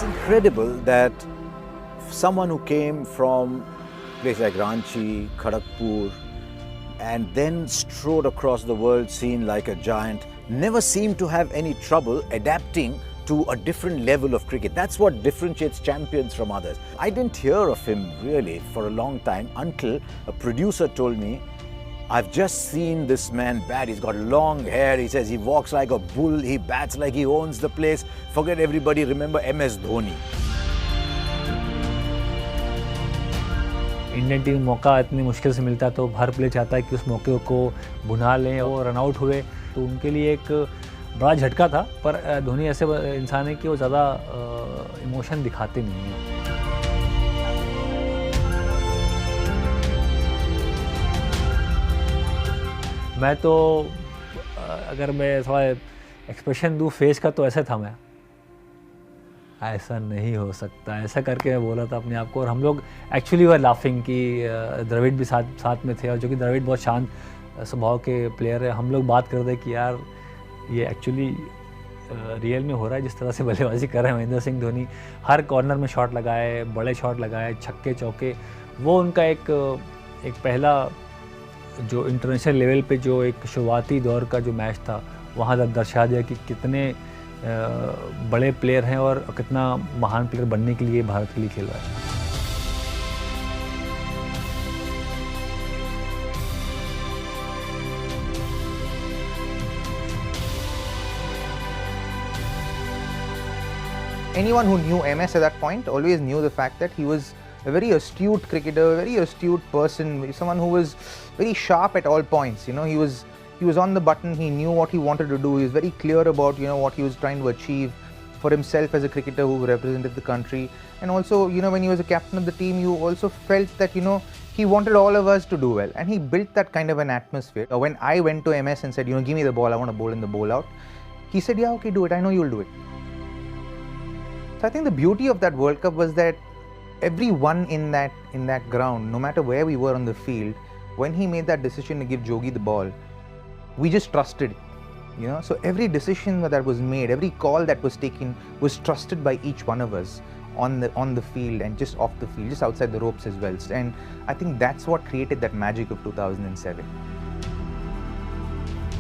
incredible that someone who came from places like Ranchi, Kharagpur, and then strode across the world scene like a giant, never seemed to have any trouble adapting to a different level of cricket. That's what differentiates champions from others. I didn't hear of him really for a long time until a producer told me, I've just seen this man bat. He's got long hair. He says he walks like a bull. He bats like he owns the place. Forget everybody, remember MS Dhoni. Indian team मौका इतनी मुश्किल से मिलता है तो हर player चाहता है कि उस मौके को भुना लें और रन आउट हुए, तो उनके लिए एक बड़ा झटका था। पर धोनी ऐसे इंसान है कि वो ज़्यादा इमोशन दिखाते नहीं हैं। मैं तो अगर मैं थोड़ा एक्सप्रेशन दूँ फेस का तो ऐसा था, मैं ऐसा नहीं हो सकता, ऐसा करके मैं बोला था अपने आप को। और हम लोग एक्चुअली वर लाफिंग कि द्रविड़ भी साथ में थे, और जो कि द्रविड़ बहुत शांत स्वभाव के प्लेयर है। हम लोग बात कर रहे कि यार ये एक्चुअली रियल में हो रहा है, जिस तरह से बल्लेबाजी कर रहे हैं महेंद्र सिंह धोनी, हर कॉर्नर में शॉट लगाए, बड़े शॉट लगाए, छक्के चौके। वो उनका एक पहला जो इंटरनेशनल लेवल पे जो एक शुरुआती दौर का जो मैच था, वहाँ तक दर्शा दिया कि कितने बड़े प्लेयर हैं और कितना महान प्लेयर बनने के लिए भारत के लिए खेल रहा है। Anyone who knew MS at that point always knew the fact that he was a very astute cricketer, a very astute person, someone who was very sharp at all points. You know, he was on the button. He knew what he wanted to do. He was very clear about, you know, what he was trying to achieve for himself as a cricketer who represented the country. And also, you know, when he was a captain of the team, you also felt that, you know, he wanted all of us to do well, and he built that kind of an atmosphere. When I went to MS and said, you know, give me the ball, I want to bowl in the bowl out, he said, yeah, okay, do it. I know you'll do it. So I think the beauty of that World Cup was that everyone in that ground, no matter where we were on the field, when he made that decision to give Jogi the ball, we just trusted, you know. So every decision that was made, every call that was taken was trusted by each one of us on the field and just off the field, just outside the ropes as well. And I think that's what created that magic of 2007.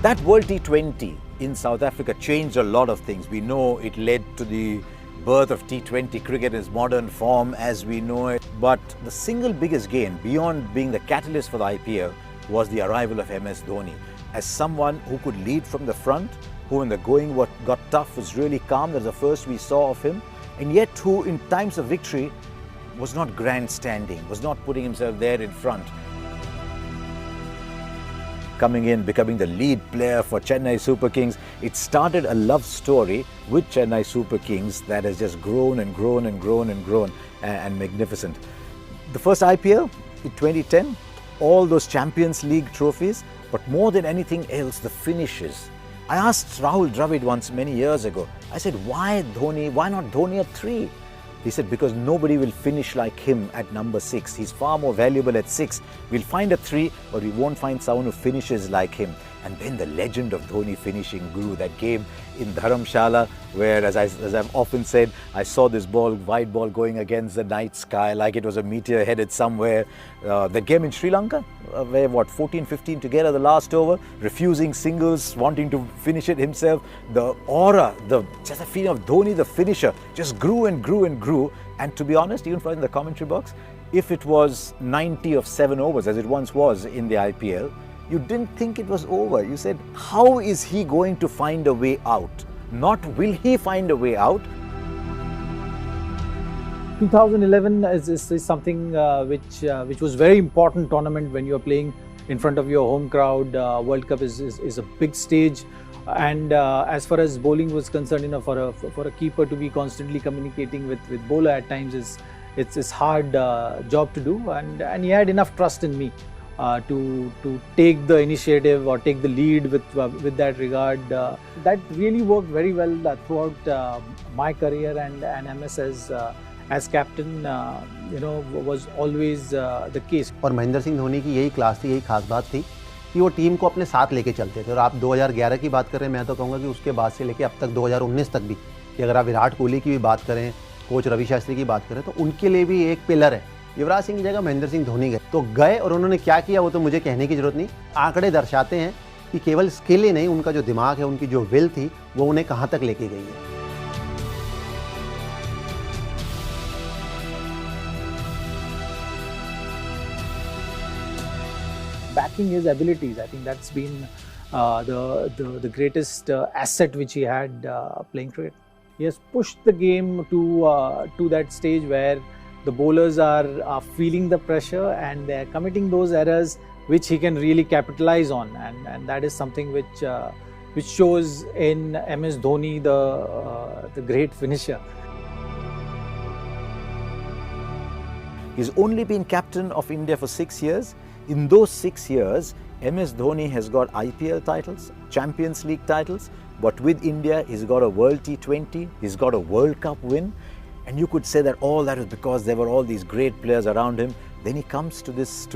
That World T20 in South Africa changed a lot of things. We know it led to the birth of T20 cricket in its modern form as we know it. But the single biggest gain, beyond being the catalyst for the IPL, was the arrival of MS Dhoni. As someone who could lead from the front, who when the going got tough was really calm. That was the first we saw of him. And yet who in times of victory was not grandstanding, was not putting himself there in front. Coming in, becoming the lead player for Chennai Super Kings. It started a love story with Chennai Super Kings that has just grown and grown and grown and grown and magnificent. The first IPL in 2010, all those Champions League trophies, but more than anything else, the finishes. I asked Rahul Dravid once many years ago, I said, why Dhoni, why not Dhoni at 3? He said, because nobody will finish like him at number 6. He's far more valuable at 6. We'll find a 3, but we won't find someone who finishes like him. And then the legend of Dhoni finishing grew. That game in Dharamshala, where, as I've often said, I saw this ball, white ball going against the night sky like it was a meteor headed somewhere. That game in Sri Lanka, where 14-15 together the last over, refusing singles, wanting to finish it himself. The aura, just the feeling of Dhoni, the finisher, just grew and grew and grew. And to be honest, even in the commentary box, if it was 90 of 7 overs, as it once was in the IPL, you didn't think it was over. You said, how is he going to find a way out? Not will he find a way out. 2011 is something which was very important tournament when you are playing in front of your home crowd. World Cup is a big stage, and as far as bowling was concerned, you know, for a keeper to be constantly communicating with bowler at times it's hard job to do, and he had enough trust in me to take the initiative or take the lead with that regard. That really worked very well throughout my career, and MS as captain, you know, was always the case. और महेंद्र सिंह धोनी की यही class थी, यही खास बात थी कि वो टीम को अपने साथ लेके चलते थे। और आप 2011 की बात करें, मैं तो कहूँगा कि उसके बाद से लेके अब तक 2019 तक भी, कि अगर आप विराट कोहली की भी बात करें, कोच रवि शास्त्री की बात करें तो उनके लिए भी एक पिलर है। युवराज सिंह की जगह महेंद्र सिंह धोनी गए तो गए, और उन्होंने क्या किया वो तो मुझे कहने की जरूरत नहीं। आंकड़े दर्शाते हैं कि केवल स्किल ही नहीं, उनका जो दिमाग है, उनकी जो विल थी, वो उन्हें कहाँ तक लेके गई है। Backing his abilities, I think that's been the greatest asset which he had playing cricket. He has pushed the game to that stage where the bowlers are feeling the pressure and they are committing those errors which he can really capitalize on, and that is something which shows in MS Dhoni, the great finisher. He's only been captain of India for 6 years. In those 6 years, MS Dhoni has got IPL titles, Champions League titles, but with India, he's got a World T20, he's got a World Cup win, and you could say that all that is because there were all these great players around him. Then he comes to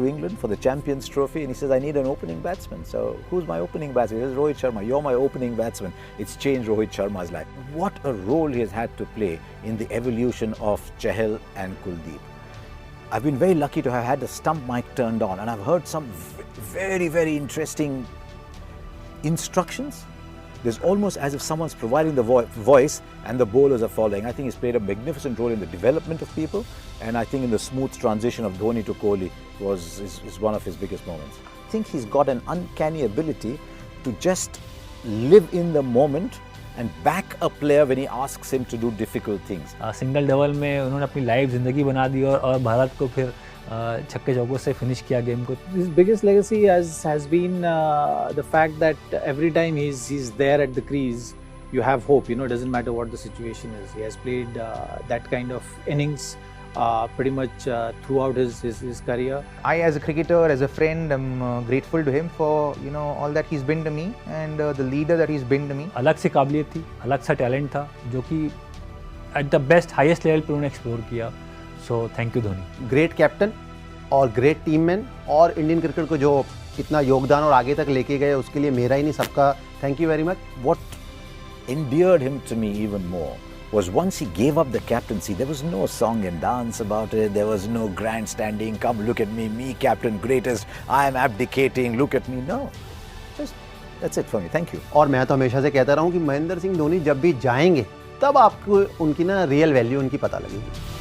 England for the Champions Trophy and he says, I need an opening batsman. So who's my opening batsman? He says, Rohit Sharma, you're my opening batsman. It's changed Rohit Sharma's life. What a role he has had to play in the evolution of Chahal and Kuldeep. I've been very lucky to have had the stump mic turned on, and I've heard some very, very interesting instructions. There's almost as if someone's providing the voice and the bowlers are following. I think he's played a magnificent role in the development of people, and I think in the smooth transition of Dhoni to Kohli is one of his biggest moments. I think he's got an uncanny ability to just live in the moment and back a player when he asks him to do difficult things. Single double में उन्होंने अपनी life ज़िंदगी बना दी और भारत को फिर छक्के चौकों से फिनिश किया गेम को. His biggest legacy has been the fact that every time he's there at the crease, you have hope. You know, it doesn't matter what the situation is. He has played that kind of innings pretty much throughout his career. I, as a cricketer, as a friend, am grateful to him for all that he's been to me and the leader that he's been to me. अलग सी काबिलियत थी, अलग सा talent था जो कि at the best highest level पे उन्होंने एक्सप्लोर किया. So thank you Dhoni. Great captain और ग्रेट टीम मैन, और इंडियन क्रिकेट को जो इतना योगदान और आगे तक लेके गए उसके लिए मेरा ही नहीं सबका thank you very much. What endeared him to me even more was once he gave up the captaincy, there was no song and dance about it, there was no grandstanding, come look at me captain, greatest, I am abdicating, look at me. No, just that's it for me, thank you. और मैं तो हमेशा से कहता रहा हूँ कि महेंद्र सिंह धोनी जब भी जाएंगे तब आपको उनकी ना रियल वैल्यू उनकी पता लगेगी.